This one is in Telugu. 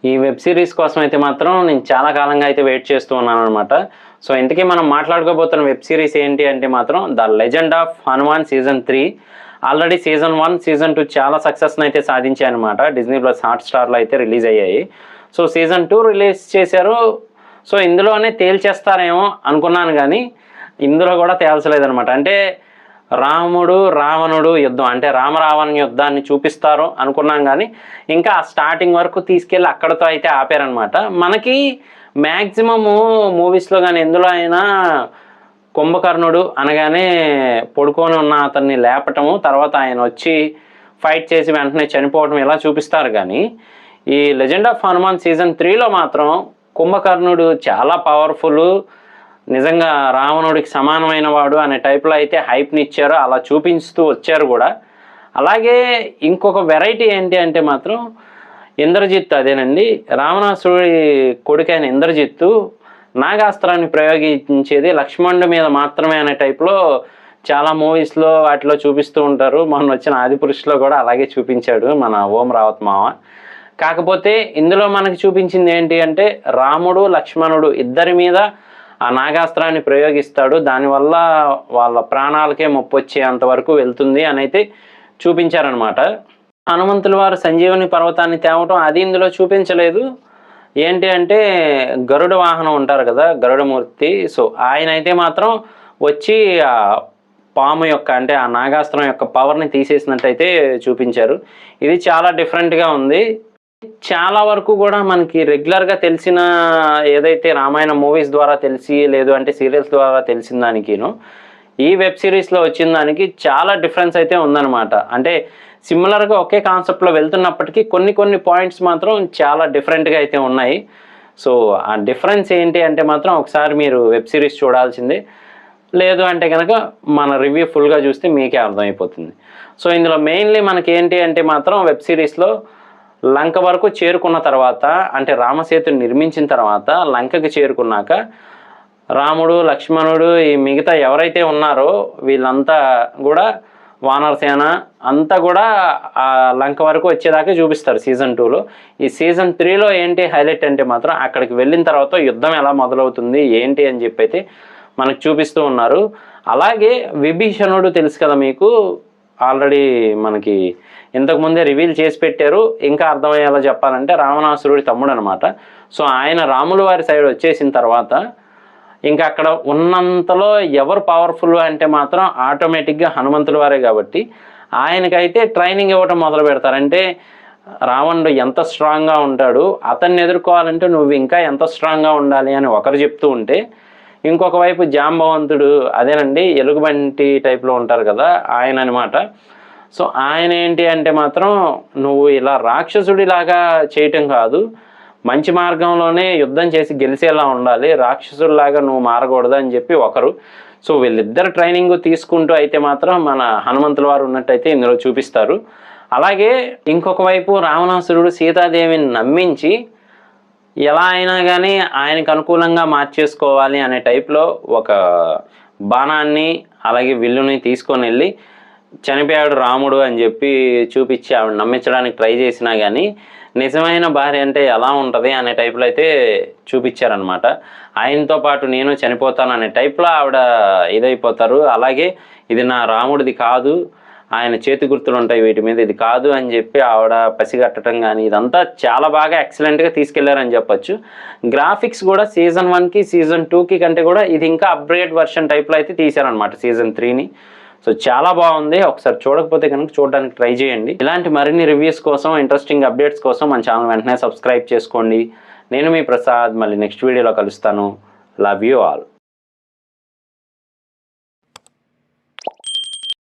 ఈ వెబ్ సిరీస్ కోసం అయితే మాత్రం నేను చాలా కాలంగా అయితే వెయిట్ చేస్తూ ఉన్నాను అనమాట. సో ఇంతకీ మనం మాట్లాడుకోబోతున్న వెబ్ సిరీస్ ఏంటి అంటే మాత్రం the legend of Hanuman season 3. Already season 1, season 2 చాలా సక్సెస్ని అయితే సాధించాయి అనమాట. డిజ్నీ ప్లస్ హాట్‌స్టార్లో అయితే రిలీజ్ అయ్యాయి. సో సీజన్ 2 రిలీజ్ చేశారు. సో ఇందులోనే తేల్చేస్తారేమో అనుకున్నాను, కానీ ఇందులో కూడా తేల్చలేదనమాట. అంటే రాముడు రావణుడు యుద్ధం, అంటే రామరావణ యుద్ధాన్ని చూపిస్తారు అనుకున్నాం, కానీ ఇంకా స్టార్టింగ్ వరకు తీసుకెళ్ళి అక్కడతో అయితే ఆపారనమాట. మనకి మ్యాక్సిమము మూవీస్లో కానీ ఎందులో అయినా కుంభకర్ణుడు అనగానే పడుకొని ఉన్న అతన్ని లేపటము, తర్వాత ఆయన వచ్చి ఫైట్ చేసి వెంటనే చనిపోవడం ఇలా చూపిస్తారు. కానీ ఈ లెజెండ్ ఆఫ్ హనుమాన్ సీజన్ 3లో మాత్రం కుంభకర్ణుడు చాలా పవర్ఫుల్, నిజంగా రావణుడికి సమానమైన వాడు అనే టైప్లో అయితే హైప్ని ఇచ్చారు, అలా చూపిస్తూ వచ్చారు కూడా. అలాగే ఇంకొక వెరైటీ ఏంటి అంటే మాత్రం ఇంద్రజిత్, అదేనండి రావణాసురుడి కొడుకైన ఇంద్రజిత్తు నాగాస్త్రాన్ని ప్రయోగించేది లక్ష్మణుడి మీద మాత్రమే అనే టైప్లో చాలా మూవీస్లో వాటిలో చూపిస్తూ ఉంటారు. మొన్న వచ్చిన ఆదిపురుషులో కూడా అలాగే చూపించాడు మన ఓం రావత్ మామ. కాకపోతే ఇందులో మనకి చూపించింది ఏంటి అంటే రాముడు లక్ష్మణుడు ఇద్దరి మీద ఆ నాగాస్త్రాన్ని ప్రయోగిస్తాడు, దానివల్ల వాళ్ళ ప్రాణాలకే ముప్పు వచ్చేంత వరకు వెళ్తుంది అని అయితే చూపించారనమాట. హనుమంతుల వారు సంజీవని పర్వతాన్ని తేవటం అది ఇందులో చూపించలేదు. ఏంటి అంటే గరుడ వాహనం ఉంటారు కదా, గరుడమూర్తి, సో ఆయన అయితే మాత్రం వచ్చి ఆ పాము యొక్క, అంటే ఆ నాగాస్త్రం యొక్క పవర్ని తీసేసినట్టయితే చూపించారు. ఇది చాలా డిఫరెంట్గా ఉంది. చాలా వరకు కూడా మనకి రెగ్యులర్గా తెలిసిన ఏదైతే రామాయణ మూవీస్ ద్వారా తెలిసి, లేదు అంటే సీరియల్స్ ద్వారా తెలిసిన దానికిను ఈ వెబ్ సిరీస్లో వచ్చిన దానికి చాలా డిఫరెన్స్ అయితే ఉందన్నమాట. అంటే సిమిలర్గా ఒకే కాన్సెప్ట్లో వెళ్తున్నప్పటికీ కొన్ని పాయింట్స్ మాత్రం చాలా డిఫరెంట్గా అయితే ఉన్నాయి. సో ఆ డిఫరెన్స్ ఏంటి అంటే మాత్రం ఒకసారి మీరు వెబ్ సిరీస్ చూడాల్సిందే, లేదు అంటే కనుక మన రివ్యూ ఫుల్గా చూస్తే మీకే అర్థమైపోతుంది. సో ఇందులో మెయిన్లీ మనకి ఏంటి అంటే మాత్రం వెబ్ సిరీస్లో లంక వరకు చేరుకున్న తర్వాత, అంటే రామసేతుని నిర్మించిన తర్వాత లంకకి చేరుకున్నాక రాముడు లక్ష్మణుడు ఈ మిగతా ఎవరైతే ఉన్నారో వీళ్ళంతా కూడా వానరసేన అంతా కూడా ఆ లంక వరకు వచ్చేదాకా చూపిస్తారు సీజన్ 2లో. ఈ సీజన్ 3లో ఏంటి హైలైట్ అంటే మాత్రం అక్కడికి వెళ్ళిన తర్వాత యుద్ధం ఎలా మొదలవుతుంది ఏంటి అని చెప్పి అయితే మనకు చూపిస్తూ ఉన్నారు. అలాగే విభీషణుడు తెలుసు కదా మీకు, ఆల్రెడీ మనకి ఇంతకుముందే రివీల్ చేసి పెట్టారు. ఇంకా అర్థమయ్యేలా చెప్పాలంటే రావణాసురుడి తమ్ముడు అనమాట. సో ఆయన రాముల వారి సైడ్ వచ్చేసిన తర్వాత ఇంకా అక్కడ ఉన్నంతలో ఎవరు పవర్ఫుల్ అంటే మాత్రం ఆటోమేటిక్గా హనుమంతుల వారే, కాబట్టి ఆయనకైతే ట్రైనింగ్ ఇవ్వటం మొదలు పెడతారు. అంటే రావణుడు ఎంత స్ట్రాంగ్గా ఉంటాడు, అతన్ని ఎదుర్కోవాలంటే నువ్వు ఇంకా ఎంత స్ట్రాంగ్గా ఉండాలి అని ఒకరు చెప్తూ ఉంటే, ఇంకొక వైపు జాంబవంతుడు, అదేనండి ఎలుగుబంటి టైప్లో ఉంటారు కదా ఆయన అనమాట. సో ఆయన ఏంటి అంటే మాత్రం నువ్వు ఇలా రాక్షసుడిలాగా చేయటం కాదు, మంచి మార్గంలోనే యుద్ధం చేసి గెలిచేలా ఉండాలి, రాక్షసుడిలాగా నువ్వు మారకూడదు అని చెప్పి ఒకరు. సో వీళ్ళిద్దరు ట్రైనింగ్ తీసుకుంటూ అయితే మాత్రం మన హనుమంతుల వారు ఉన్నట్టయితే ఇందులో చూపిస్తారు. అలాగే ఇంకొక వైపు రావణాసురుడు సీతాదేవిని నమ్మించి ఎలా అయినా కానీ ఆయనకు అనుకూలంగా మార్చేసుకోవాలి అనే టైప్లో ఒక బాణాన్ని అలాగే విల్లుని తీసుకొని వెళ్ళి చనిపోయాడు రాముడు అని చెప్పి చూపించి ఆవిడ నమ్మించడానికి ట్రై చేసినా కానీ నిజమైన భార్య అంటే ఎలా ఉంటుంది అనే టైప్లో అయితే చూపించారనమాట. ఆయనతో పాటు నేను చనిపోతాను అనే టైప్లో ఆవిడ ఇదైపోతారు. అలాగే ఇది నా రాముడిది కాదు, ఆయన చేతి గుర్తులు ఉంటాయి వీటి మీద, ఇది కాదు అని చెప్పి ఆవిడ పసిగట్టడం కానీ ఇదంతా చాలా బాగా ఎక్సలెంట్గా తీసుకెళ్లారని చెప్పొచ్చు. గ్రాఫిక్స్ కూడా సీజన్ 1కి సీజన్ 2కి కంటే కూడా ఇది ఇంకా అప్గ్రేడ్ వర్షన్ టైప్లో అయితే తీశారనమాట సీజన్ 3ని. సో చాలా బాగుంది. ఒకసారి చూడకపోతే కనుక చూడడానికి ట్రై చేయండి. ఇలాంటి మరిన్ని రివ్యూస్ కోసం, ఇంట్రెస్టింగ్ అప్డేట్స్ కోసం మన ఛానల్ వెంటనే సబ్స్క్రైబ్ చేసుకోండి. నేను మీ ప్రసాద్, మళ్ళీ నెక్స్ట్ వీడియోలో కలుస్తాను. Love you all.